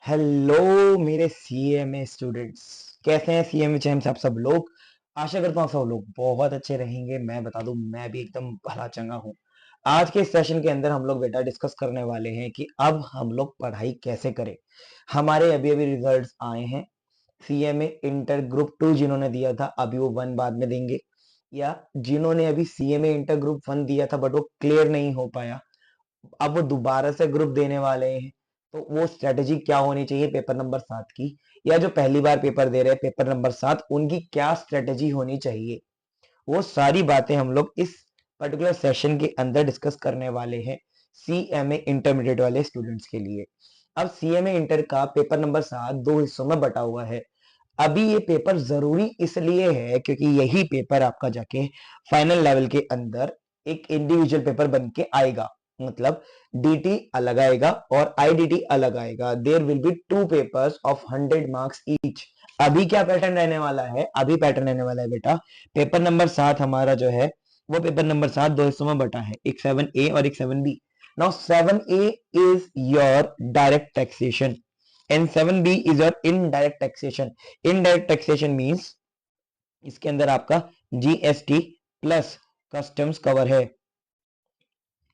Hello मेरे CMA students, कैसे हैं सीएमए चैम्प्स आप सब लोग। आशा करता हूँ सब लोग बहुत अच्छे रहेंगे। मैं बता दूं, मैं भी एकदम भला चंगा हूँ। आज के सेशन के अंदर हम लोग बेटा डिस्कस करने वाले हैं कि अब हम लोग पढ़ाई कैसे करें। हमारे अभी अभी रिजल्ट्स आए हैं। सीएमए इंटर ग्रुप 2 जिन्होंने दिया था, अभी वो 1 बाद में देंगे, या जिन्होंने अभी सीएमए इंटर ग्रुप 1 दिया था बट वो क्लियर नहीं हो पाया, अब वो दोबारा से ग्रुप देने वाले हैं। तो वो स्ट्रेटेजी क्या होनी चाहिए पेपर नंबर 7 की, या जो पहली बार पेपर दे रहे हैं पेपर नंबर 7 उनकी क्या स्ट्रेटेजी होनी चाहिए, वो सारी बातें हम लोग इस पर्टिकुलर सेशन के अंदर डिस्कस करने वाले हैं सीएमए इंटरमीडिएट वाले स्टूडेंट्स के लिए। अब सीएमए इंटर का पेपर नंबर 7 दो हिस्सों में बटा हुआ है। अभी ये पेपर जरूरी इसलिए है क्योंकि यही पेपर आपका जाके फाइनल लेवल के अंदर एक इंडिविजुअल पेपर बन के आएगा। मतलब डीटी अलग आएगा और आईडीटी अलग आएगा। There will be 2 papers of 100 marks each. अभी क्या पैटर्न रहने वाला है, अभी पैटर्न रहने वाला है बेटा, पेपर नंबर 7 हमारा जो है वो पेपर नंबर 7 दो हिस्सों में बटा है, एक 7A और एक 7B। Now 7A is your direct taxation and 7B is your indirect taxation. Indirect taxation means इसके अंदर आपका जीएसटी प्लस कस्टम्स कवर है।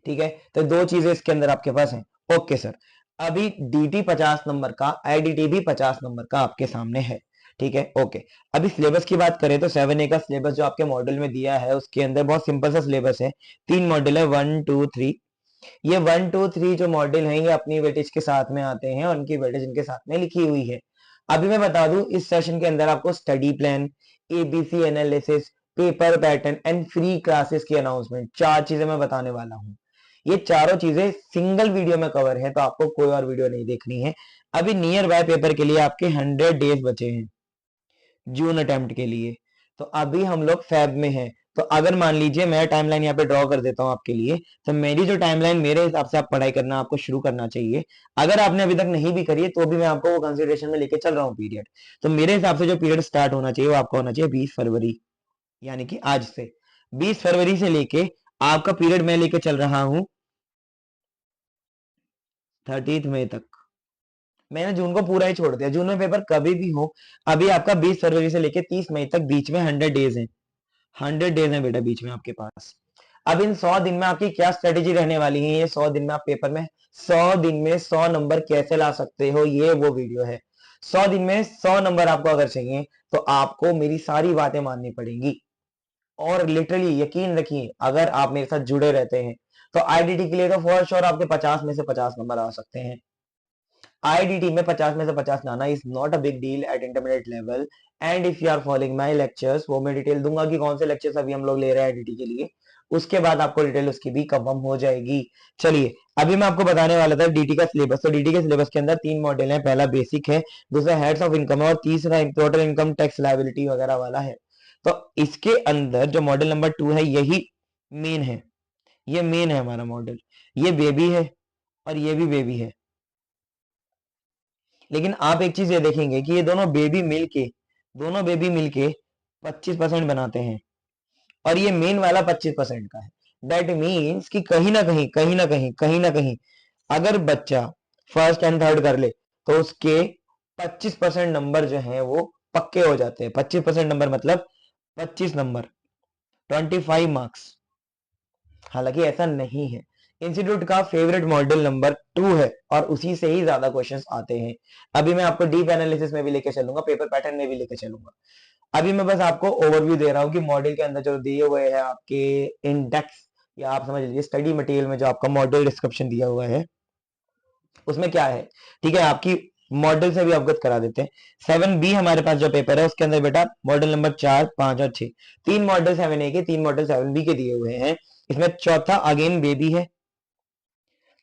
ठीक है, तो दो चीजें इसके अंदर आपके पास हैं। ओके सर, अभी डीटी 50 नंबर का, आईडीटी भी 50 नंबर का आपके सामने है। ठीक है, ओके। अभी सिलेबस की बात करें तो 7A का सिलेबस जो आपके मॉड्यूल में दिया है उसके अंदर बहुत सिंपल सा सिलेबस है। 3 मॉड्यूल है, 1 2 3। ये 1 2 3 जो मॉडल हैं ये अपनी वेटेज के साथ में आते हैं और उनकी वेटेज इनके साथ में लिखी हुई है। अभी मैं बता दूं, इस सेशन के अंदर आपको study plan, ABC analysis, paper pattern and free classes की अनाउंसमेंट, 4 चीजें मैं बताने वाला हूँ। ये चारों चीजें सिंगल वीडियो में कवर है, तो आपको कोई और वीडियो नहीं देखनी है। अभी नियर बाय पेपर के लिए आपके 100 डेज बचे हैं जून अटेम्प्ट के लिए। तो अभी हम लोग फेब में हैं। तो अगर मान लीजिए मैं टाइमलाइन यहाँ पे ड्रॉ कर देता हूँ आपके लिए, तो मेरी जो टाइमलाइन, मेरे हिसाब से आप पढ़ाई करना आपको शुरू करना चाहिए। अगर आपने अभी तक नहीं भी करी है तो भी मैं आपको वो कंसिडरेशन में लेके चल रहा हूँ पीरियड। तो मेरे हिसाब से जो पीरियड स्टार्ट होना चाहिए वो आपका होना चाहिए 20 फरवरी, यानी कि आज से 20 फरवरी से लेके आपका पीरियड मैं लेके चल रहा हूँ 30 मई तक। मैंने जून को पूरा ही छोड़ दिया, जून में पेपर कभी भी हो। अभी आपका 20 फरवरी से लेके 30 मई तक बीच में 100 डेज है। 100 डेज है बेटा बीच में आपके पास। अब इन 100 दिन में आपकी क्या स्ट्रेटेजी रहने वाली है, ये 100 दिन में आप पेपर में 100 दिन में 100 नंबर कैसे ला सकते हो, ये वो वीडियो है। 100 दिन में 100 नंबर आपको अगर चाहिए तो आपको मेरी सारी बातें माननी पड़ेंगी। और लिटरली यकीन रखिए, अगर आप मेरे साथ जुड़े रहते हैं तो आईडीटी के लिए तो फॉर श्योर आपके 50 में से 50 नंबर आ सकते हैं। आईडीटी में 50 में से 50 लाना is not a big deal at intermediate level. And if you are following my lectures, वो मैं डिटेल दूंगा कि कौन से लेक्चर्स अभी हम लोग ले रहे हैं आईडीटी के लिए, उसके बाद आपको डिटेल उसकी भी कंफर्म हो जाएगी। चलिए, अभी मैं आपको बताने वाला था डीटी का सिलेबस। तो डीटी के सिलेबस के अंदर 3 मॉड्यूल हैं। पहला बेसिक है, दूसरा हेड्स ऑफ इनकम और तीसरा टोटल इनकम टैक्स लायबिलिटी वगैरह वाला है। तो इसके अंदर जो मॉडल नंबर 2 है यही मेन है, ये मेन है हमारा मॉडल। ये बेबी है और ये भी बेबी है। लेकिन आप एक चीज ये देखेंगे कि ये दोनों बेबी मिलके 25% बनाते हैं और ये मेन वाला 25% का है। दैट मीन्स कि कहीं ना कहीं अगर बच्चा फर्स्ट एंड थर्ड कर ले तो उसके 25% नंबर जो है वो पक्के हो जाते हैं। 25% नंबर मतलब 25 नंबर, 25 मार्क्स। हालांकि ऐसा नहीं है, इंस्टीट्यूट का फेवरेट मॉडल नंबर 2 है और उसी से ही ज्यादा क्वेश्चंस आते हैं। अभी मैं आपको डीप एनालिसिस में भी लेके चलूंगा, पेपर पैटर्न में भी लेके चलूंगा। अभी मैं बस आपको ओवरव्यू दे रहा हूँ कि मॉडल के अंदर जो दिए हुए हैं आपके इंडेक्स, या आप समझ लीजिए स्टडी मटेरियल में जो आपका मॉडल डिस्क्रिप्शन दिया हुआ है उसमें क्या है। ठीक है, आपकी मॉडल से भी अवगत करा देते हैं। 7B हमारे पास जो पेपर है उसके अंदर बेटा मॉडल नंबर 4 5 और 6, 3 मॉडल 7A के, 3 मॉडल 7B के दिए हुए हैं। इसमें चौथा अगेन बेबी है,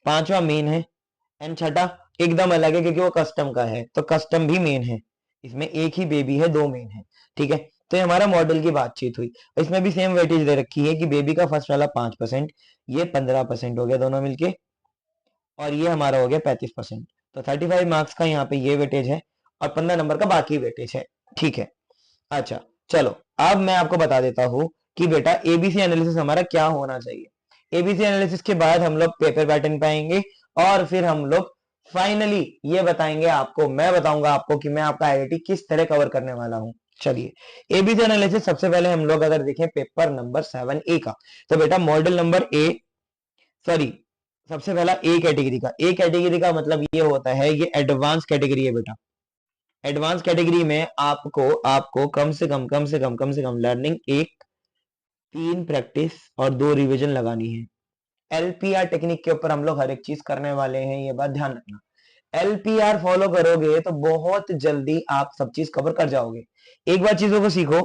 पांचवा मेन है, एंड छठा एकदम अलग है क्योंकि वो कस्टम का है, तो कस्टम भी मेन है। इसमें एक ही बेबी है, 2 मेन है। ठीक है, तो ये हमारा मॉडल की बातचीत हुई। इसमें भी सेम वेटेज दे रखी है कि बेबी का फर्स्ट वाला 5%, ये 15% हो गया दोनों मिलके, और ये हमारा हो गया 35%। तो 35 मार्क्स का यहाँ पे ये वेटेज है और 15 नंबर का बाकी वेटेज है। ठीक है, अच्छा चलो, अब मैं आपको बता देता हूं कि बेटा एबीसी एनालिसिस हमारा क्या होना चाहिए। एबीसी एनालिसिस के बाद हम लोग पेपर पैटर्न पाएंगे और फिर हम लोग फाइनली ये बताएंगे आपको, मैं बताऊंगा आपको कि मैं आपका आईआईटी किस तरह कवर करने वाला हूं। चलिए एबीसी एनालिसिस सबसे पहले हम लोग अगर देखें पेपर नंबर 7A का, तो बेटा मॉडल नंबर ए, सॉरी सबसे पहला ए कैटेगरी का। ए कैटेगरी का मतलब ये होता है, ये एडवांस कैटेगरी है बेटा। एडवांस कैटेगरी में आपको आपको कम से कम लर्निंग एक, 3 प्रैक्टिस और 2 रिवीजन लगानी है। एलपीआर टेक्निक के ऊपर हम लोग हर एक चीज करने वाले हैं, ये बात ध्यान रखना। एलपीआर फॉलो करोगे तो बहुत जल्दी आप सब चीज कवर कर जाओगे। एक बार चीजों को सीखो,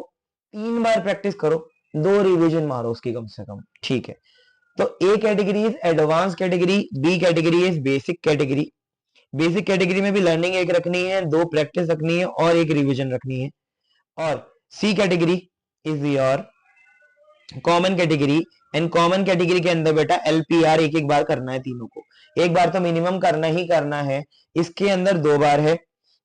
3 बार प्रैक्टिस करो, 2 रिवीजन मारो उसकी कम से कम, ठीक है। तो A category is advance category, B category is basic category. Basic category में भी लर्निंग एक रखनी है, 2 प्रैक्टिस रखनी है और 1 रिवीजन रखनी है। और C category is your common category. And common category के अंदर बेटा एलपीआर एक एक बार करना है, तीनों को एक बार तो मिनिमम करना ही करना है। इसके अंदर 2 बार है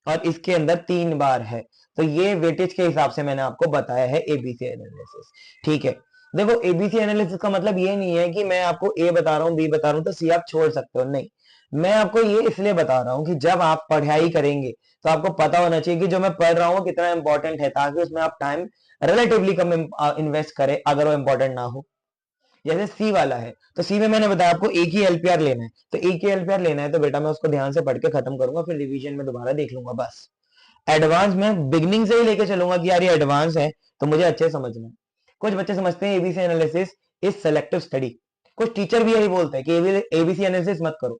और इसके अंदर 3 बार है। तो ये वेटेज के हिसाब से मैंने आपको बताया है एबीसी एनालिसिस, ठीक है। देखो एबीसी एनालिसिस का मतलब ये नहीं है कि मैं आपको ए बता रहा हूँ बी बता रहा हूँ तो सी आप छोड़ सकते हो, नहीं। मैं आपको ये इसलिए बता रहा हूँ कि जब आप पढ़ाई करेंगे तो आपको पता होना चाहिए कि जो मैं पढ़ रहा हूँ कितना इंपॉर्टेंट है, ताकि उसमें आप टाइम रिलेटिवली कम इन्वेस्ट करें अगर वो इंपॉर्टेंट ना हो। जैसे सी वाला है तो सी में मैंने बताया आपको एक ही एलपीआर लेना है, तो एक ही एलपीआर लेना है तो बेटा मैं उसको ध्यान से पढ़ के खत्म करूंगा, फिर रिवीजन में दोबारा देख लूंगा बस। एडवांस में बिगनिंग से ही लेके चलूंगा कि यार ये एडवांस है तो मुझे अच्छे समझना है। कुछ बच्चे समझते हैं ABC analysis is selective study, कुछ टीचर भी यही बोलते हैं कि एबीसी एनालिसिस मत करो,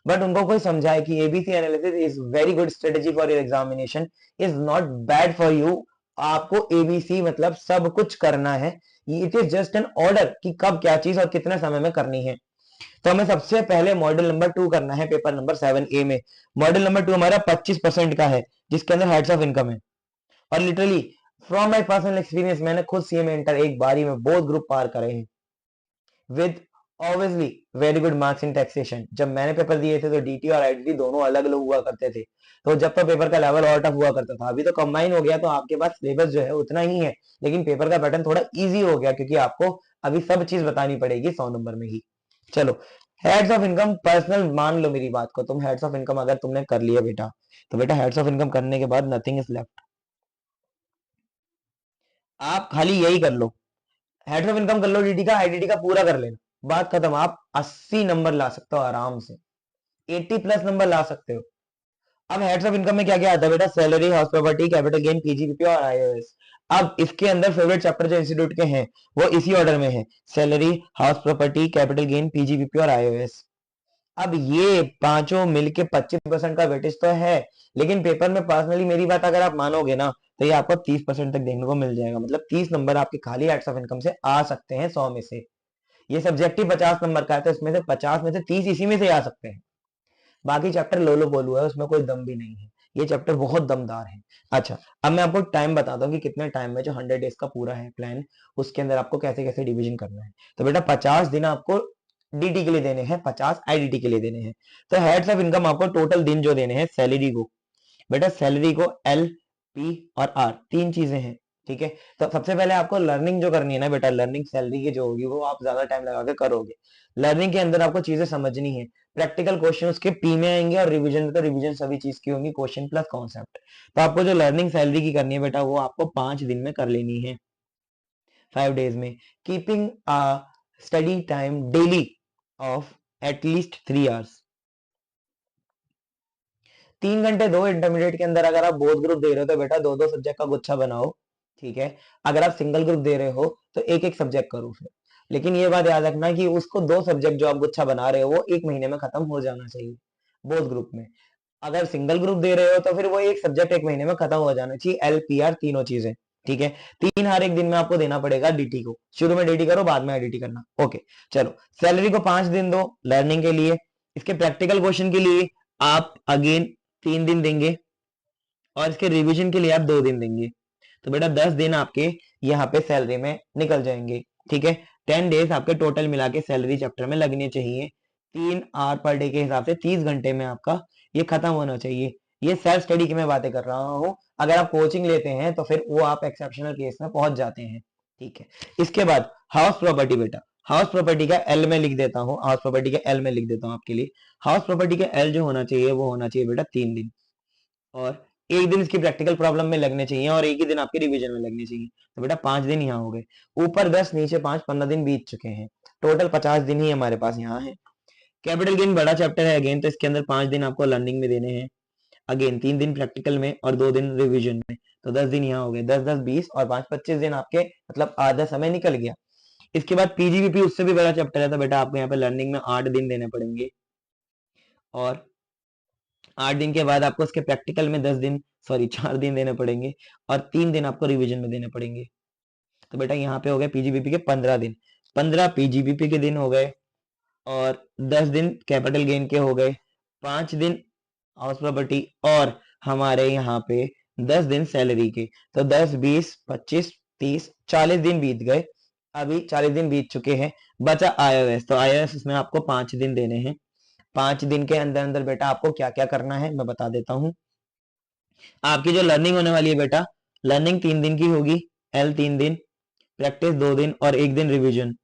बट उनको कोई समझाए कि ABC analysis is very good strategy for your examination, is not bad for you. आपको एबीसी मतलब सब कुछ करना है, it is just an order कि कब क्या चीज और कितने समय में करनी है। तो हमें सबसे पहले मॉडल नंबर 2 करना है पेपर नंबर 7A में। मॉडल नंबर 2 हमारा 25% का है, जिसके अंदर हेड्स ऑफ इनकम है। और literally from my personal experience मैंने खुद सीएमए इंटर एक बारी में बहुत ग्रुप पार करे हैं with obviously very good marks in taxation. जब मैंने पेपर दिए थे तो डीटी और आईडीटी दोनों अलग अलग हुआ करते थे, तो जब तो पेपर का लेवल और टफ हुआ करता था, अभी तो कंबाइन हो गया तो आपके पास सिलेबस जो है उतना ही है, लेकिन पेपर का पैटर्न थोड़ा इजी हो गया क्योंकि आपको अभी सब चीज बतानी पड़ेगी 100 नंबर में ही। चलो हेड्स ऑफ इनकम पर्सनल मान लो मेरी बात को, तुम हेड्स ऑफ इनकम अगर तुमने कर लिया बेटा, तो बेटा हेड्स ऑफ इनकम करने के बाद नथिंग इज लेफ्ट, आप खाली यही कर लो। हेड्स ऑफ इनकम कर लो, डीटी का आईडीटी का पूरा कर लेना, बात खत्म। आप 80 नंबर ला सकते हो आराम से, 80 प्लस नंबर ला सकते हो। अब हेड्स ऑफ इनकम में क्या क्या आता है बेटा, salary, house property, capital gain, PGBP और आईओएस। अब इसके अंदर फेवरेट चैप्टर जो इंस्टीट्यूट के हैं वो इसी ऑर्डर में है, salary, house property, capital gain, PGBP और आईओएस। अब ये पांचों मिलके 25% का वेटेज तो है, लेकिन पेपर में पर्सनली मेरी बात अगर आप मानोगे ना तो ये आपको 30% तक देखने को मिल जाएगा, मतलब 30 नंबर आपके खाली हेड्स ऑफ इनकम से आ सकते हैं 100 में से। ये सब्जेक्टिव 50 नंबर का है तो इसमें से 50 में से 30 इसी में से आ सकते हैं। बाकी चैप्टर लोलो बोलू है, उसमें कोई दम भी नहीं है, ये चैप्टर बहुत दमदार है। अच्छा अब मैं आपको टाइम बताता हूँ कि कितने टाइम में जो 100 डेज का पूरा है प्लान, उसके अंदर आपको कैसे कैसे डिवीजन करना है। तो बेटा 50 दिन आपको डीटी के लिए देने हैं, 50 आईडीटी के लिए देने हैं। तो हेड्स ऑफ इनकम आपको टोटल दिन जो देने हैं सैलरी को, बेटा सैलरी को एल, पी और आर 3 चीजें हैं, ठीक है। तो सबसे पहले आपको लर्निंग जो करनी है ना बेटा, लर्निंग सैलरी की जो होगी वो आप ज्यादा टाइम लगा के करोगे। लर्निंग के अंदर आपको चीजें समझनी है, प्रैक्टिकल क्वेश्चन उसके पी में आएंगे और रिवीजन में तो रिवीजन सभी चीज की होंगी, क्वेश्चन प्लस कॉन्सेप्ट। तो आपको जो लर्निंग सैलरी की करनी है बेटा वो आपको 5 दिन में कर लेनी है, 5 डेज में, keeping a study time daily of at least 3 hours. 3 घंटे दो इंटरमीडिएट के अंदर, अगर आप बोथ ग्रुप दे रहे हो तो बेटा दो दो सब्जेक्ट का गुच्छा बनाओ, ठीक है। अगर आप सिंगल ग्रुप दे रहे हो तो एक एक सब्जेक्ट करो फिर, लेकिन ये बात याद रखना कि उसको 2 सब्जेक्ट जो आप गुच्छा बना रहे हो वो 1 महीने में खत्म हो जाना चाहिए बोथ ग्रुप में। अगर सिंगल ग्रुप दे रहे हो तो फिर वो एक सब्जेक्ट 1 महीने में खत्म हो जाना चाहिए, एलपीआर तीनों चीजें, ठीक है। 3 हर एक दिन में आपको देना पड़ेगा डीटी को, शुरू में डीटी करो बाद में आईडीटी करना, ओके। चलो सैलरी को 5 दिन दो लर्निंग के लिए, इसके प्रैक्टिकल क्वेश्चन के लिए आप अगेन 3 दिन देंगे और इसके रिवीजन के लिए आप 2 दिन देंगे। तो बेटा 10 दिन आपके यहाँ पे सैलरी में निकल जाएंगे, ठीक है। 10 डेज आपके टोटल मिला के सैलरी चैप्टर में लगने चाहिए, 3 आवर पर डे के हिसाब से 30 घंटे में आपका ये खत्म होना चाहिए। ये सेल्फ स्टडी की मैं बातें कर रहा हूँ, अगर आप कोचिंग लेते हैं तो फिर वो आप एक्सेप्शनल केस में पहुंच जाते हैं, ठीक है। इसके बाद हाउस प्रॉपर्टी बेटा, हाउस प्रॉपर्टी का एल में लिख देता हूँ, हाउस प्रॉपर्टी का एल में लिख देता हूँ आपके लिए। हाउस प्रॉपर्टी का एल जो होना चाहिए वो होना चाहिए बेटा 3 दिन, और एक दिन इसकी प्रैक्टिकल प्रॉब्लम में लगने चाहिए और एक ही दिन आपके रिवीजन में लगने चाहिए। तो बेटा 5 दिन यहाँ हो गए, ऊपर 10 नीचे 5, 15 दिन बीत चुके हैं, टोटल 50 दिन ही हमारे पास यहाँ है। कैपिटल गेन बड़ा चैप्टर है अगेन, तो इसके अंदर 5 दिन आपको लर्निंग में देने हैं, अगेन 3 दिन प्रैक्टिकल में और 2 दिन रिवीजन में, तो 10 दिन यहाँ हो गए, 10 10 20 और 5 25 दिन आपके, मतलब आधा समय निकल गया। इसके बाद पीजीबीपी उससे भी बड़ा चैप्टर है, तो बेटा आपको यहाँ पे लर्निंग में 8 दिन देने पड़ेंगे, और 8 दिन के बाद आपको उसके प्रैक्टिकल में 10 दिन, सॉरी 4 दिन देने पड़ेंगे, और 3 दिन आपको रिवीजन में देने पड़ेंगे। तो बेटा यहाँ पे हो गए पीजीबीपी के 15 दिन, 15 पीजीबीपी के दिन हो गए, और 10 दिन कैपिटल गेन के हो गए, 5 दिन हाउस प्रॉपर्टी, और हमारे यहाँ पे 10 दिन सैलरी के। तो 10 20 25 30 40 दिन बीत गए, अभी 40 दिन बीत चुके हैं, बचा आईओएस। तो आईओएस इसमें आपको 5 दिन देने हैं। 5 दिन के अंदर अंदर बेटा आपको क्या क्या करना है मैं बता देता हूँ। आपकी जो लर्निंग होने वाली है बेटा, लर्निंग 3 दिन की होगी, एल 3 दिन, प्रैक्टिस 2 दिन और 1 दिन रिवीजन।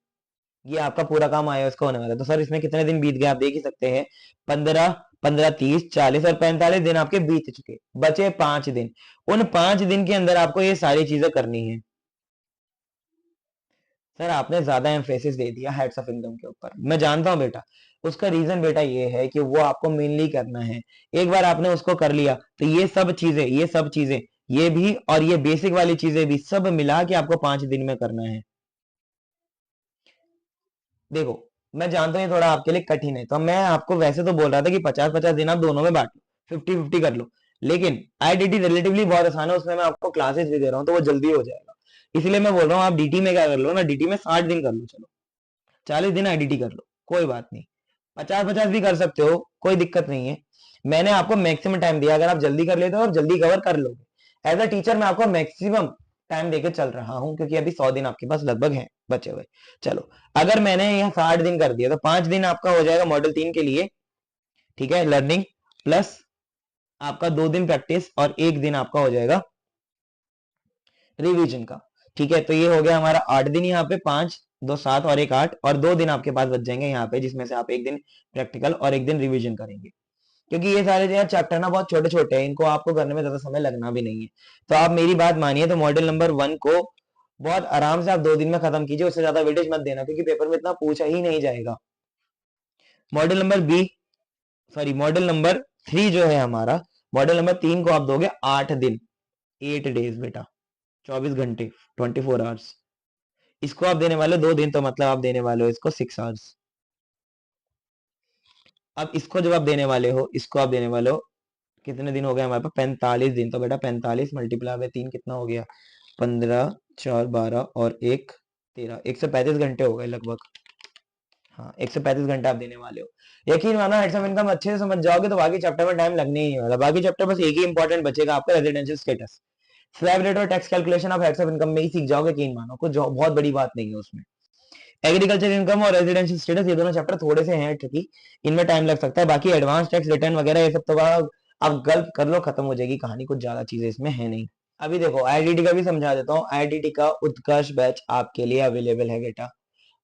ये आपका पूरा काम आईओएस का होने वाला है। तो सर इसमें कितने दिन बीत गए आप देख ही सकते हैं, 15 15 30 40 और 45 दिन आपके बीत चुके, बचे 5 दिन। उन 5 दिन के अंदर आपको ये सारी चीजें करनी है। सर आपने ज्यादा एम्फेसिस दे दिया हेड्स ऑफ इनकम के ऊपर, मैं जानता हूं बेटा, उसका रीजन बेटा ये है कि वो आपको मेनली करना है। एक बार आपने उसको कर लिया तो ये सब चीजें ये भी और ये बेसिक वाली चीजें भी सब मिला के आपको 5 दिन में करना है। देखो मैं जानता हूँ ये थोड़ा आपके लिए कठिन है, तो मैं आपको वैसे तो बोल रहा था कि 50 50 दिन आप दोनों में बांट लो, 50 50 कर लो, लेकिन आईडीटी रिलेटिवली बहुत आसान है, उसमें मैं आपको क्लासेस भी दे रहा हूँ तो वो जल्दी हो जाएगा। इसलिए मैं बोल रहा हूँ आप डीटी में क्या कर लो ना, डीटी में 60 दिन कर लो, चलो 40 दिन आईडीटी कर लो, कोई बात नहीं, 50 50 भी कर सकते हो, कोई दिक्कत नहीं है। मैंने आपको मैक्सिमम टाइम दिया, अगर आप जल्दी कर लेते हो आप जल्दी कवर कर लोगे। एज अ टीचर मैं आपको मैक्सिमम टाइम देके चल रहा हूं, क्योंकि अभी 100 दिन आपके पास लगभग हैं बचे हुए। चलो अगर मैंने यहाँ 60 दिन कर दिया तो 5 दिन आपका हो जाएगा मॉडल 3 के लिए, ठीक है, लर्निंग प्लस आपका 2 दिन प्रैक्टिस और 1 दिन आपका हो जाएगा रिवीजन का। ठीक है, तो ये हो गया हमारा 8 दिन, यहाँ पे 5 2 7 और 1 8, और 2 दिन आपके पास बच जाएंगे यहाँ पे, जिसमें से आप 1 दिन प्रैक्टिकल और 1 दिन रिवीजन करेंगे। क्योंकि ये सारे जो है चैप्टर ना बहुत छोटे छोटे हैं, इनको आपको करने में ज्यादा समय लगना भी नहीं है। तो आप मेरी बात मानिए, तो मॉडल नंबर 1 को बहुत आराम से आप 2 दिन में खत्म कीजिए, उससे ज्यादा वेटेज मत देना, क्योंकि पेपर में इतना पूछा ही नहीं जाएगा। Model number B, sorry model number 3 जो है हमारा, मॉडल नंबर 3 को आप दोगे 8 दिन, 8 डेज बेटा, 24 घंटे, 24 आवर्स। इसको आप देने वाले हो 2 दिन, तो मतलब आप देने वाले हो इसको 6 आवर्स। अब इसको जब आप देने वाले हो, इसको आप देने वाले हो, कितने दिन हो गए हमारे पास, 45 दिन। तो बेटा 45 मल्टीप्लाई बाय 3 कितना हो गया, 15 4 12 और 1 13, 135 घंटे हो गए लगभग। हाँ 135 घंटे आप देने वाले हो। यकीन मानो हेड्स ऑफ इनकम अच्छे से समझ जाओगे तो बाकी चैप्टर में टाइम लगने ही नहीं वाला, बाकी चैप्टर बस एक ही इंपॉर्टेंट बचेगा आपका, रेजिडेंशियल स्टेटस। स्लैब रेट और टैक्स कैलकुलेशन आप हेड्स ऑफ इनकम में ही सीख जाओगे, यकीन मानो, कुछ बहुत बड़ी बात नहीं है उसमें। एग्रीकल्चर इनकम और रेजिडेंशियल स्टेटस ये दोनों चैप्टर थोड़े से हैं ट्रिकी, इनमें टाइम लग सकता है। बाकी एडवांस टैक्स रिटर्न वगैरह ये सब तो आप गल्प कर लो, खत्म हो जाएगी कहानी, कुछ ज्यादा चीजें इसमें है नहीं। अभी देखो आईआईटी का भी समझा देता हूँ, आईआईटी का उत्कर्ष बैच आपके लिए अवेलेबल है बेटा।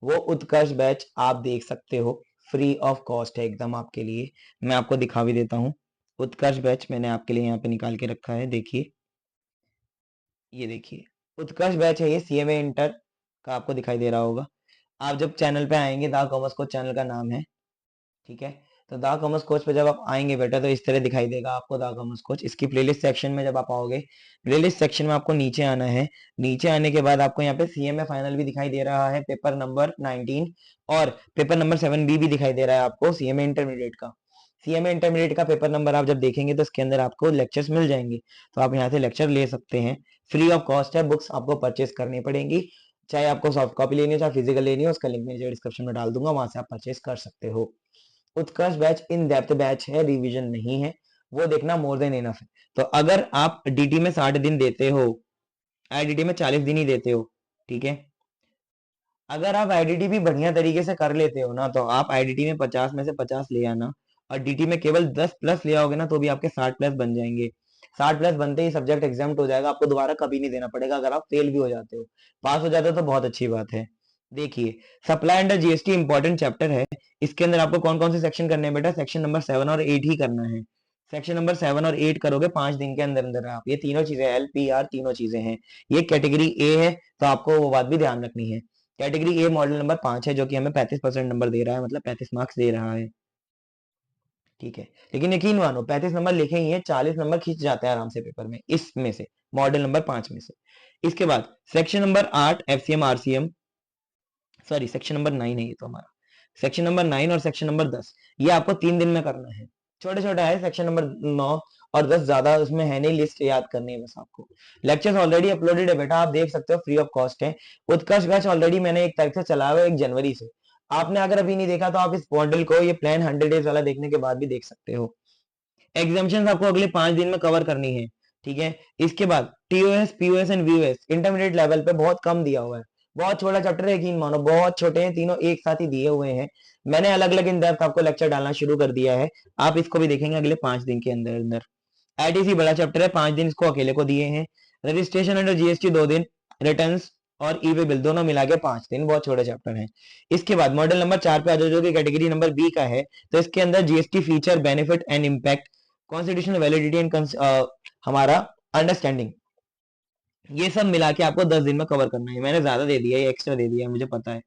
वो उत्कर्ष बैच आप देख सकते हो, फ्री ऑफ कॉस्ट है एकदम आपके लिए। मैं आपको दिखा भी देता हूँ, उत्कर्ष बैच मैंने आपके लिए यहाँ पे निकाल के रखा है, देखिए, ये देखिए उत्कर्ष बैच है, ये सीएमए इंटर का आपको दिखाई दे रहा होगा। आप जब चैनल पे आएंगे, दा कॉमर्स कोच चैनल का नाम है, ठीक है, तो दा कॉमर्स कोच पे जब आप आएंगे बेटा तो इस तरह दिखाई देगा आपको दा कॉमर्स कोच। इसकी प्लेलिस्ट सेक्शन में जब आप आओगे, प्लेलिस्ट सेक्शन में आपको नीचे आना है, नीचे आने के बाद आपको यहाँ पे सीएमए फाइनल भी दिखाई दे रहा है, पेपर नंबर 19, और पेपर नंबर 7B भी दिखाई दे रहा है आपको, सीएमए इंटरमीडिएट का। सीएमए इंटरमीडिएट का पेपर नंबर आप जब देखेंगे तो इसके अंदर आपको लेक्चर्स मिल जाएंगे, तो आप यहाँ से लेक्चर ले सकते हैं, फ्री ऑफ कॉस्ट है। बुक्स आपको परचेस करनी पड़ेंगी, चाहे आपको सॉफ्ट कॉपी लेनी हो चाहे फिजिकल लेनी हो, उसका लिंक नीचे डिस्क्रिप्शन में डाल दूंगा, वहां से आप परचेस कर सकते हो। उत्कर्ष बैच इन डेप्थ बैच है, रिवीजन नहीं है, वो देखना मोर देन इनफ है। तो अगर आप डीटी में 60 दिन देते हो, आईडीटी में 40 दिन ही देते हो, ठीक है, अगर आप आईडीटी भी बढ़िया तरीके से कर लेते हो ना, तो आप आईडीटी में 50 में से 50 ले आना, और डीटी में केवल 10 प्लस ले आओगे ना, तो भी आपके 60 प्लस बन जाएंगे। 60 प्लस बनते ही सब्जेक्ट एग्जाम हो जाएगा, आपको दोबारा कभी नहीं देना पड़ेगा। अगर आप फेल भी हो जाते हो, पास हो जाते हो तो बहुत अच्छी बात है। देखिए, supply under GST important chapter है। इसके अंदर आपको कौन कौन से सेक्शन करने हैं बेटा? सेक्शन नंबर 7 और 8 ही करना है। सेक्शन नंबर 7 और 8 करोगे 5 दिन के अंदर अंदर आप। ये तीनों चीजें LPR तीनों चीजें हैं। ये कैटेगरी ए है, तो आपको वो बात भी ध्यान रखनी है। कैटेगरी ए मॉडल नंबर 5 है, जो कि हमें 35% नंबर दे रहा है, मतलब 35 मार्क्स दे रहा है। ठीक है, लेकिन यकीन मानो 35 नंबर लिखे ही है, 40 नंबर खींच जाते हैं आराम से पेपर में, इसमें से मॉडल नंबर 5 में से। इसके बाद section number 8 FCM RCM, sorry section number 9 है ये तो हमारा। सेक्शन नंबर 9 और सेक्शन नंबर 10 ये आपको 3 दिन में करना है। छोटे छोटा है सेक्शन नंबर 9 और 10, ज्यादा उसमें है नहीं, लिस्ट याद करनी है बस आपको। लेक्चर्स ऑलरेडी अपलोडेड है बेटा, आप देख सकते हो, फ्री ऑफ कॉस्ट है। उत्कर्ष बैच ऑलरेडी मैंने 1 तारीख से चला हुआ है, 1 जनवरी से। आपने अगर अभी नहीं देखा तो आप इस मॉडल को, ये प्लान 100 डेज वाला देखने के बाद भी देख सकते हो। एग्जामेशन आपको अगले 5 दिन में कवर करनी है। ठीक है, इसके बाद TOS POS and VOS intermediate level पे बहुत कम दिया हुआ है। बहुत छोटा चैप्टर है, यकीन मानो, बहुत छोटे हैं, तीनों एक साथ ही दिए हुए हैं। मैंने अलग अलग इन डेप्थ आपको लेक्चर डालना शुरू कर दिया है। आप इसको भी देखेंगे अगले 5 दिन के अंदर अंदर। ITC बड़ा चैप्टर है, 5 दिन इसको अकेले को दिए हैं। रजिस्ट्रेशन अंडर GST 2 दिन, रिटर्न और ई वे बिल दोनों मिला के 5 दिन, बहुत छोटे चैप्टर हैं। इसके बाद मॉडल नंबर 4 पे आ जाओ, जो कि कैटेगरी नंबर बी का है। तो इसके अंदर GST feature, benefit and impact, constitutional validity and हमारा अंडरस्टैंडिंग, ये सब मिला के आपको 10 दिन में कवर करना है। मैंने ज्यादा दे दिया है, एक्स्ट्रा दे दिया है, मुझे पता है।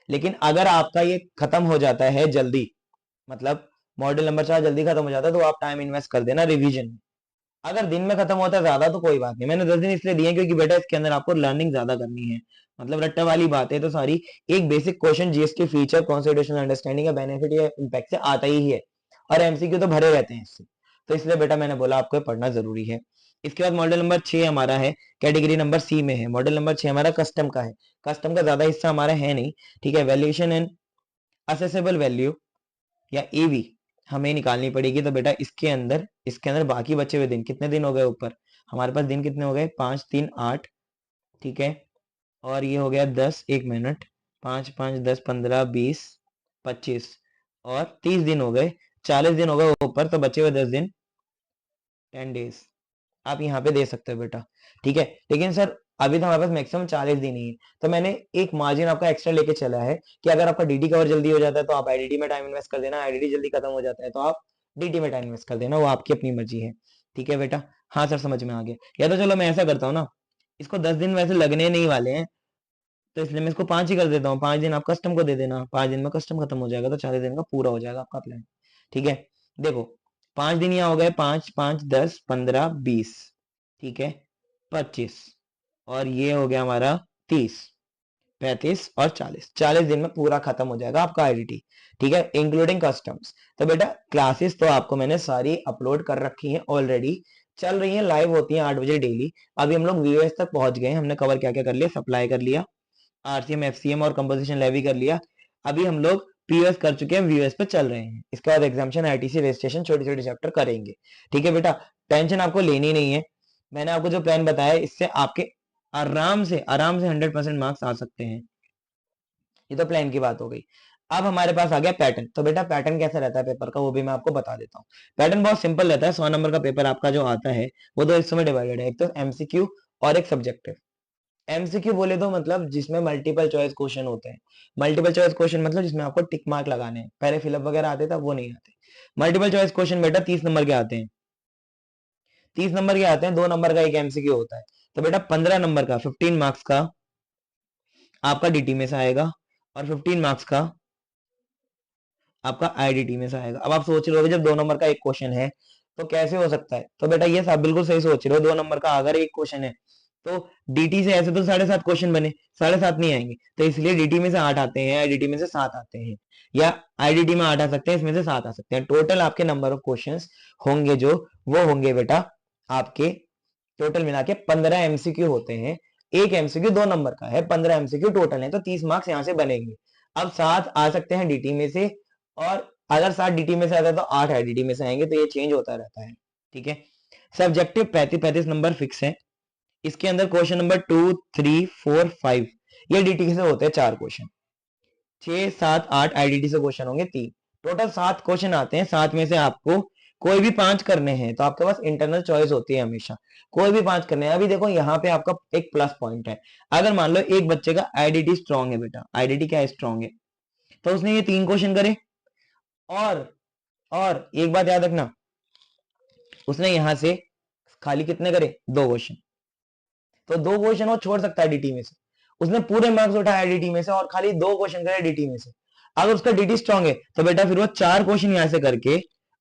लेकिन अगर आपका ये खत्म हो जाता है जल्दी, मतलब मॉडल नंबर 4 जल्दी खत्म हो जाता है, तो आप टाइम इन्वेस्ट कर देना रिवीजन में। अगर दिन में खत्म होता है ज्यादा तो कोई बात नहीं, मैंने 10 दिन इसलिए दिए क्योंकि बेटा इसके अंदर आपको लर्निंग ज्यादा करनी है। मतलब रट्टा वाली बात है तो सारी, एक basic question GST feature, constitutional understanding, benefit या इम्पैक्ट से आता ही है, और MCQ तो भरे रहते हैं इससे। तो इसलिए बेटा मैंने बोला आपको पढ़ना जरूरी है। इसके बाद मॉडल नंबर 6 हमारा है, कैटेगरी नंबर सी में है। मॉडल नंबर 6 हमारा कस्टम का है। कस्टम का ज्यादा हिस्सा हमारा है नहीं। ठीक है, वैल्यूएशन एंड असेसेबल वैल्यू या EV हमें निकालनी पड़ेगी। तो बेटा इसके अंदर बाकी बचे हुए दिन, कितने दिन हो गए ऊपर हमारे पास? दिन कितने हो गए? 5 3 8। ठीक है, और ये हो गया 10, 1 मिनट, 5 5 10 15 20 25 और 30 दिन हो गए, 40 दिन हो गए ऊपर, तो बचे हुए 10 दिन, 10 डेज आप यहाँ पे दे सकते हो बेटा। ठीक है, लेकिन सर अभी तो हमारे पास मैक्सिमम 40 दिन ही है, तो मैंने एक मार्जिन आपका एक्स्ट्रा लेके चला है कि अगर आपका DD कवर जल्दी हो जाता है तो आप IDD में टाइम इन्वेस्ट कर देना, IDD जल्दी खत्म हो जाता है तो आप DT में टाइम इन्वेस्ट कर देना, वो आपकी अपनी मर्जी है। ठीक है बेटा, हाँ सर समझ में आ गया। या तो चलो मैं ऐसा करता हूँ ना, इसको 10 दिन वैसे लगने नहीं वाले हैं, तो इसलिए मैं इसको 5 ही कर देता हूँ। 5 दिन आप कस्टम को दे देना, 5 दिन में कस्टम खत्म हो जाएगा, तो 40 दिन का पूरा हो जाएगा आपका प्लान। ठीक है, देखो 5 दिन यहाँ हो गए, 5 5 10 15 20, ठीक है, 25, और ये हो गया हमारा 30, 35 और 40 दिन में पूरा खत्म हो जाएगा आपका IDT। ठीक है, इंक्लूडिंग कस्टम्स। तो बेटा क्लासेस तो आपको मैंने सारी अपलोड कर रखी हैं ऑलरेडी, चल रही हैं, लाइव होती हैं 8 बजे डेली। अभी हम लोग VOS तक पहुंच गए हैं, हमने कवर क्या क्या कर लिया? सप्लाई कर लिया, RCM FCM और कंपोजिशन लेवी कर लिया। अभी हम लोग POS कर चुके हैं, VOS पे चल रहे हैं। इसके बाद एग्जामिनेशन, ITC, रजिस्ट्रेशन, छोटे छोटे चैप्टर करेंगे। ठीक है बेटा, टेंशन आपको लेनी नहीं है। मैंने आपको जो प्लान बताया इससे आपके आराम से 100% मार्क्स आ सकते हैं। ये तो प्लान की बात हो गई। अब हमारे पास आ गया पैटर्न। तो बेटा पैटर्न कैसा रहता है पेपर का, वो भी मैं आपको बता देता हूँ। पैटर्न बहुत सिंपल रहता है। 100 नंबर का पेपर आपका जो आता है वो 2 हिस्सों में डिवाइडेड है, एक तो MCQ और एक सब्जेक्टिव। MCQ बोले तो मतलब जिसमें मल्टीपल चॉइस क्वेश्चन होते हैं। मल्टीपल चॉइस क्वेश्चन मतलब जिसमें आपको टिक मार्क लगाने हैं, पहले फिलअप वगैरह आते थे, वो नहीं आते। मल्टीपल चॉइस क्वेश्चन बेटा 30 नंबर के आते हैं। 30 नंबर के आते हैं, 2 नंबर का एक MCQ होता है। तो बेटा 15 नंबर का 15 मार्क्स का आपका DT में से आएगा, और 15 मार्क्स का आपका IDT में से आएगा। अब आप सोच रहे हो जब 2 नंबर का एक क्वेश्चन है तो कैसे हो सकता है? तो बेटा ये सब बिल्कुल सही सोच रहे हो, 2 नंबर का अगर एक क्वेश्चन है तो DT से ऐसे तो 7.5 क्वेश्चन बने, 7.5 नहीं आएंगे, तो इसलिए DT में से 8 आते हैं, IDT में से 7 आते हैं, या IDT में 8 आ सकते हैं, इसमें से 7 आ सकते हैं। टोटल आपके नंबर ऑफ क्वेश्चंस होंगे जो, वो होंगे बेटा आपके टोटल मिला के 15 MCQ होते हैं। एक MCQ 2 नंबर का है, 15 MCQ टोटल है, तो 30 मार्क्स यहाँ से बनेंगे। अब 7 आ सकते हैं DT में से, और अगर 7 DT में से आता है तो 8 IDT में से आएंगे, तो ये चेंज होता रहता है। ठीक है, सब्जेक्टिव 35 नंबर फिक्स है। इसके अंदर क्वेश्चन नंबर 2 3 4 5 ये DT से होते हैं 4 क्वेश्चन, 6 7 8 IDT से क्वेश्चन होंगे 3। टोटल 7 क्वेश्चन आते हैं, 7 में से आपको कोई भी 5 करने हैं तो आपके पास इंटरनल चॉइस होती है हमेशा, कोई भी 5 करने हैं। अभी देखो यहाँ पे आपका एक प्लस पॉइंट है, अगर मान लो एक बच्चे का आईडीटी स्ट्रांग है, बेटा आईडीटी क्या है, स्ट्रांग है, तो उसने ये 3 क्वेश्चन करे, और और एक बात याद रखना, उसने यहां से खाली कितने करे, 2 क्वेश्चन, तो 2 क्वेश्चन वो छोड़ सकता है डीटी में से, उसने पूरे मार्क्स उठाए डीटी में से और खाली 2 क्वेश्चन करे डीटी में से। अगर उसका डीटी स्ट्रांग है तो बेटा फिर वो 4 क्वेश्चन यहां से करके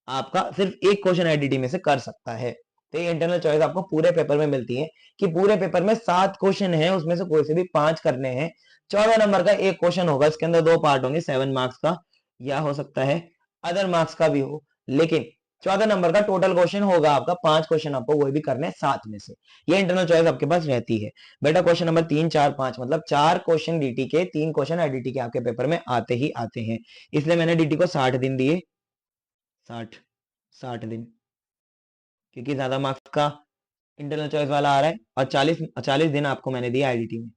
आपका सिर्फ 1 क्वेश्चन आईडीटी में से कर सकता है। तो ये इंटरनल चॉइस आपको पूरे पेपर में मिलती है कि पूरे पेपर में 7 क्वेश्चन है, उसमें से कोई से भी 5 करने हैं, 14 नंबर का एक क्वेश्चन होगा, इसके अंदर 2 पार्ट होंगे, 7 मार्क्स का, या हो सकता है अदर मार्क्स का भी हो, लेकिन 14 नंबर का टोटल क्वेश्चन होगा आपका, 5 क्वेश्चन आपको वही भी करने हैं 7 में से। ये इंटरनल चॉइस आपके पास रहती है बेटा। क्वेश्चन नंबर 3 4 5 मतलब 4 क्वेश्चन डीटी के, 3 क्वेश्चन आईडीटी के आपके पेपर में आते ही आते हैं, इसलिए मैंने डीटी को 60 दिन दिए, 60 60 दिन, क्योंकि ज्यादा मार्क्स का इंटरनल चॉइस वाला आ रहा है, और 40 दिन आपको मैंने दिया आईडीटी में।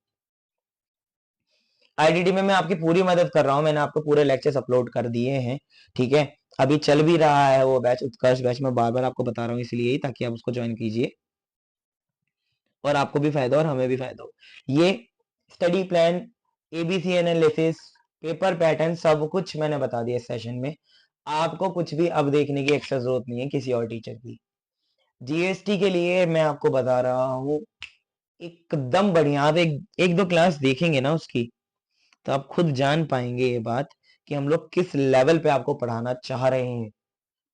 आईडीटी में मैं आपकी पूरी मदद कर रहा हूं, मैंने आपको पूरे लेक्चर्स अपलोड कर दिए हैं, ठीक है। अभी चल भी रहा है वो बैच, उत्कर्ष बैच, मैं बार बार आपको बता रहा हूँ इसलिए ही, ताकि आप उसको ज्वाइन कीजिए और आपको भी फायदा हो और हमें भी फायदा हो। ये study plan, ABC analysis, paper pattern, सब कुछ मैंने बता दिया इस सेशन में। आपको कुछ भी अब देखने की एक्स्ट्रा जरूरत नहीं है किसी और टीचर की। जीएसटी के लिए मैं आपको बता रहा हूँ एकदम बढ़िया, आप एक दो क्लास देखेंगे ना उसकी, तो आप खुद जान पाएंगे ये बात कि हम लोग किस लेवल पे आपको पढ़ाना चाह रहे हैं।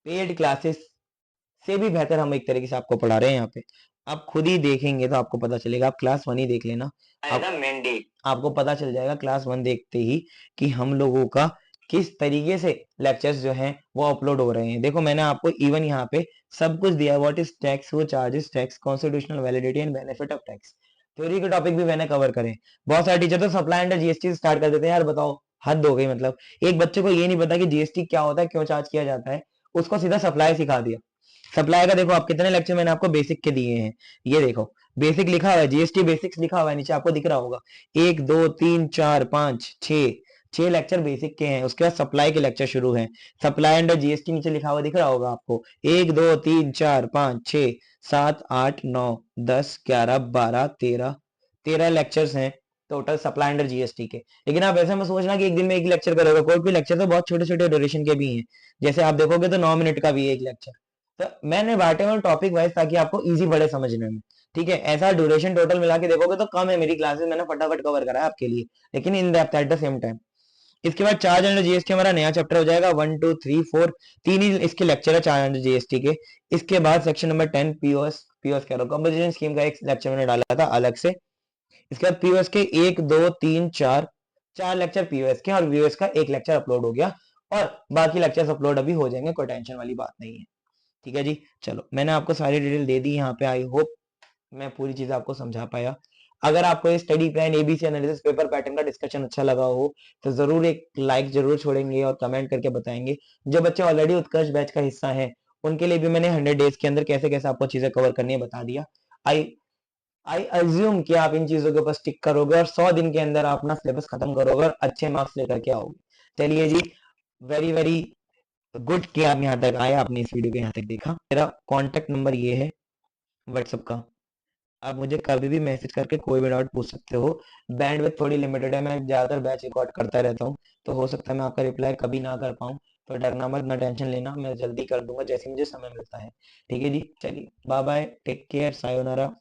पेड क्लासेस से भी बेहतर हम एक तरीके से आपको पढ़ा रहे हैं यहाँ पे, आप खुद ही देखेंगे तो आपको पता चलेगा। आप क्लास 1 ही देख लेना, आपको पता चल जाएगा क्लास 1 देखते ही कि हम लोगों का किस तरीके से लेक्चर्स जो हैं वो अपलोड हो रहे हैं। देखो मैंने आपको इवन यहाँ पे सब कुछ दिया, व्हाट इज टैक्स, वो charges tax, constitutional validity and benefit of tax, theory के टॉपिक भी मैंने कवर करे। बहुत सारे टीचर तो सप्लाई अंडर जीएसटी स्टार्ट कर देते हैं, यार बताओ हद हो गई, मतलब एक बच्चे को ये नहीं पता कि जीएसटी क्या होता है, क्यों चार्ज किया जाता है, उसको सीधा सप्लाई सिखा दिया। सप्लाई का देखो आप कितने लेक्चर मैंने आपको बेसिक के दिए हैं, ये देखो बेसिक लिखा हुआ है, जीएसटी बेसिक्स लिखा हुआ है नीचे, आपको दिख रहा होगा, 1 2 3 4 5 6 लेक्चर बेसिक के हैं, उसके बाद सप्लाई के लेक्चर शुरू हैं। सप्लाई अंडर जीएसटी नीचे लिखा हुआ दिख रहा होगा आपको, 1 2 3 4 5 6 7 8 9 10 11 12 13 लेक्चर्स हैं टोटल सप्लाई अंडर जीएसटी के। लेकिन आप ऐसा मत सोचना कि एक दिन में एक लेक्चर करोगे, कोई भी लेक्चर तो बहुत छोटे छोटे ड्यूरेशन के भी हैं, जैसे आप देखोगे तो 9 मिनट का भी है एक लेक्चर। तो मैंने बांटे हुए टॉपिक वाइज ताकि आपको इजी पड़े समझने में, ठीक है। ऐसा ड्यूरेशन टोटल मिला के देखोगे तो कम है, मेरी क्लासेस मैंने फटाफट कवर करा है आपके लिए, लेकिन in depth at the same time. इसके बाद चार्ज अंडर जीएसटी हमारा नया चैप्टर हो जाएगा, 1 2 3 4 तीन ही इसके लेक्चर है चार्ज अंडर जीएसटी के। इसके बाद सेक्शन नंबर 10 पीओएस, पीओएस कह रहा हूँ कंपोजिशन स्कीम का एक लेक्चर मैंने डाला था अलग से। इसके बाद पीओएस के 1 2 3 4 4 लेक्चर पीओएस के, और वीओएस का एक लेक्चर अपलोड हो गया, और बाकी लेक्चर्स अपलोड अभी हो जाएंगे, कोई टेंशन वाली बात नहीं है, ठीक है जी। चलो मैंने आपको सारी डिटेल दे दी यहाँ पे, आई होप मैं पूरी चीज आपको समझा पाया। अगर आपको ये study plan, ABC analysis, paper pattern का डिस्कशन अच्छा लगा हो तो जरूर एक लाइक जरूर छोड़ेंगे और कमेंट करके बताएंगे। जो बच्चे ऑलरेडी उत्कर्ष बैच का हिस्सा है उनके लिए भी मैंने 100 डेज के अंदर कैसे कैसे आपको चीजें कवर करनी है बता दिया। आई आई अज्यूम कि आप इन चीजों के ऊपर स्टिक करोगे और 100 दिन के अंदर आप अपना सिलेबस खत्म करोगे और अच्छे मार्क्स लेकर के आओगे। चलिए जी, वेरी वेरी गुड कि आप यहाँ तक आए, आपने इस वीडियो को यहाँ तक देखा। मेरा कॉन्टेक्ट नंबर ये है व्हाट्सएप का, आप मुझे कभी भी मैसेज करके कोई भी डाउट पूछ सकते हो। बैंडविड्थ थोड़ी लिमिटेड है, मैं ज्यादातर बैच रिकॉर्ड करता रहता हूँ, तो हो सकता है मैं आपका रिप्लाई कभी ना कर पाऊँ, तो डरना मत, ना टेंशन लेना, मैं जल्दी कर दूंगा जैसे मुझे समय मिलता है, ठीक है जी। चलिए bye bye, take care, sayonara.